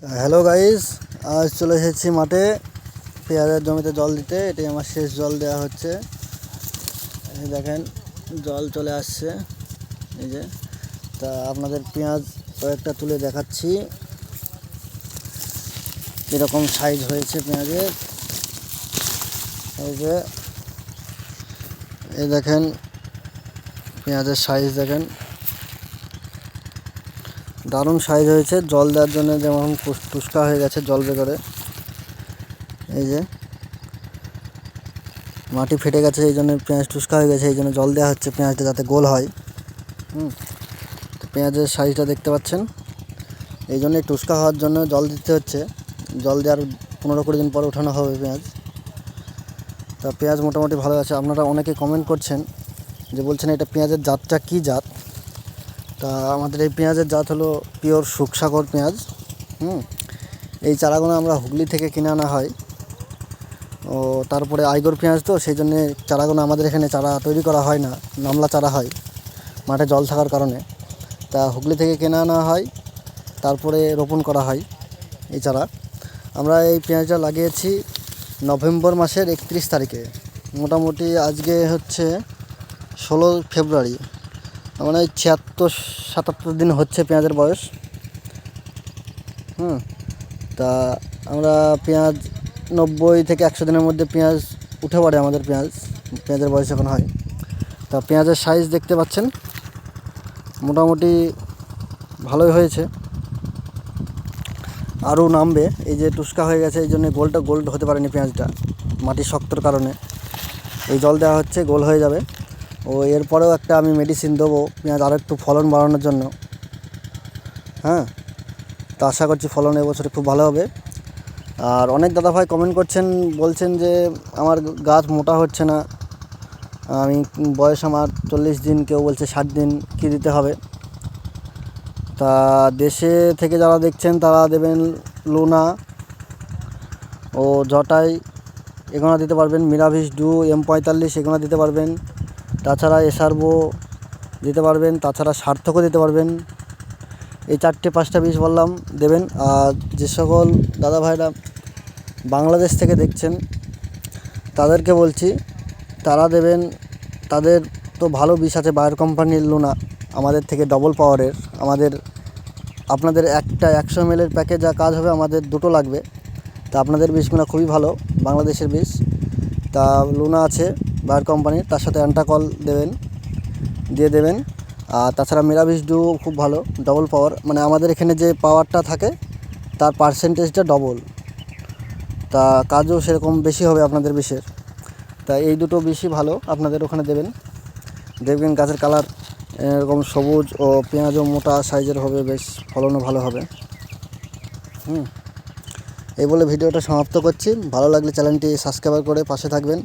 Hello guys, আজ চলে এসেছি মাঠে পেঁয়াজের জমিতে জল দিতে। এটাই আমার শেষ জল দেওয়া হচ্ছে। এই দেখেন জল চলে আসছে। এই যে তা আপনাদের পেঁয়াজ কয়েকটা তুলে দেখাচ্ছি কীরকম সাইজ হয়েছে পেঁয়াজের। এই যে এই দেখেন পেঁয়াজের সাইজ দেখেন, দারুণ সাইজ হয়েছে। জল দেওয়ার জন্য যেমন টুসকা হয়ে গেছে জল বেগরে। এই যে মাটি ফেটে গেছে, এই জন্য পেঁয়াজ টুসকা হয়ে গেছে, এই জন্য জল দেওয়া হচ্ছে পেঁয়াজটা যাতে গোল হয়। তো পেঁয়াজের সাইজটা দেখতে পাচ্ছেন, এই জন্যই টুসকা হওয়ার জন্য জল দিতে হচ্ছে। জল দেওয়ার 15-20 দিন পরে ওঠানো হবে পেঁয়াজ। তা পেঁয়াজ মোটামুটি ভালো আছে। আপনারা অনেকে কমেন্ট করছেন যে বলছেন এটা পেঁয়াজের জাতটা কী জাত। তা আমাদের এই পেঁয়াজের জাত হলো পিওর সুখসাগর পেঁয়াজ। এই চারাগুলো আমরা হুগলি থেকে কিনে আনা হয়। ও তারপরে আইগর পেঁয়াজ, তো সেই জন্যে চারাগুলো আমাদের এখানে চারা তৈরি করা হয় না, নামলা চারা হয় মাঠে জল থাকার কারণে। তা হুগলি থেকে কিনে আনা হয়, তারপরে রোপণ করা হয় এই চারা। আমরা এই পেঁয়াজটা লাগিয়েছি নভেম্বর মাসের 31 তারিখে। মোটামুটি আজকে হচ্ছে 16 ফেব্রুয়ারি, মানে 76-77 দিন হচ্ছে পেঁয়াজের বয়স। তা আমরা পেঁয়াজ 90 থেকে 100 দিনের মধ্যে পেঁয়াজ উঠে পড়ে আমাদের পেঁয়াজের বয়স এখন হয়। তা পেঁয়াজের সাইজ দেখতে পাচ্ছেন মোটামুটি ভালোই হয়েছে, আরও নামবে। এই যে টুসকা হয়ে গেছে, এই জন্য গোল্ড হতে পারেনি পেঁয়াজটা, মাটির শক্তর কারণে। এই জল দেওয়া হচ্ছে, গোল হয়ে যাবে। ও এরপরেও একটা আমি মেডিসিন দেবো পেঁয়াজ আরও একটু ফলন বাড়ানোর জন্য। তা আশা করছি ফলন এবছরে খুব ভালো হবে। আর অনেক দাদাভাই কমেন্ট করছেন, বলছেন যে আমার গাছ মোটা হচ্ছে না, আমি বয়স আমার 40 দিন, কেউ বলছে 60 দিন, কী দিতে হবে। তা দেশে থেকে যারা দেখছেন তারা দেবেন লুনা ও জটাই, এগুলো দিতে পারবেন। মিরাভিস ডু, M45 এগুলো দিতে পারবেন। তাছাড়া এসার্বো দিতে পারবেন, তাছাড়া সার্থকও দিতে পারবেন। এই 4-5টা বীজ বললাম দেবেন। আর যে সকল দাদাভাইরা বাংলাদেশ থেকে দেখছেন তাদেরকে বলছি তারা দেবেন, তাদের তো ভালো বীজ আছে বায়ার কোম্পানির লুনা, আমাদের থেকে ডবল পাওয়ারের। আপনাদের একটা 100 ml প্যাকেজ যা কাজ হবে, আমাদের 2টো লাগবে। তা আপনাদের বীজগুলো খুবই ভালো, বাংলাদেশের বীজ। তা লুনা আছে বায়ার কোম্পানির, তার সাথে অ্যান্টাকল দিয়ে দেবেন। আর তাছাড়া মিরাভিস ডু খুব ভালো, ডবল পাওয়ার, মানে আমাদের এখানে যে পাওয়ারটা থাকে তার পার্সেন্টেজটা ডবল। তা কাজও সেরকম বেশি হবে আপনাদের বিষের। তা এই দুটো বেশি ভালো আপনাদের ওখানে দেবেন। দেখবেন গাছের কালার এরকম সবুজ ও পেঁয়াজও মোটা সাইজের হবে, বেশ ফলনও ভালো হবে। এই বলে ভিডিওটা সমাপ্ত করছি। ভালো লাগলে চ্যানেলটি সাবস্ক্রাইব করে পাশে থাকবেন।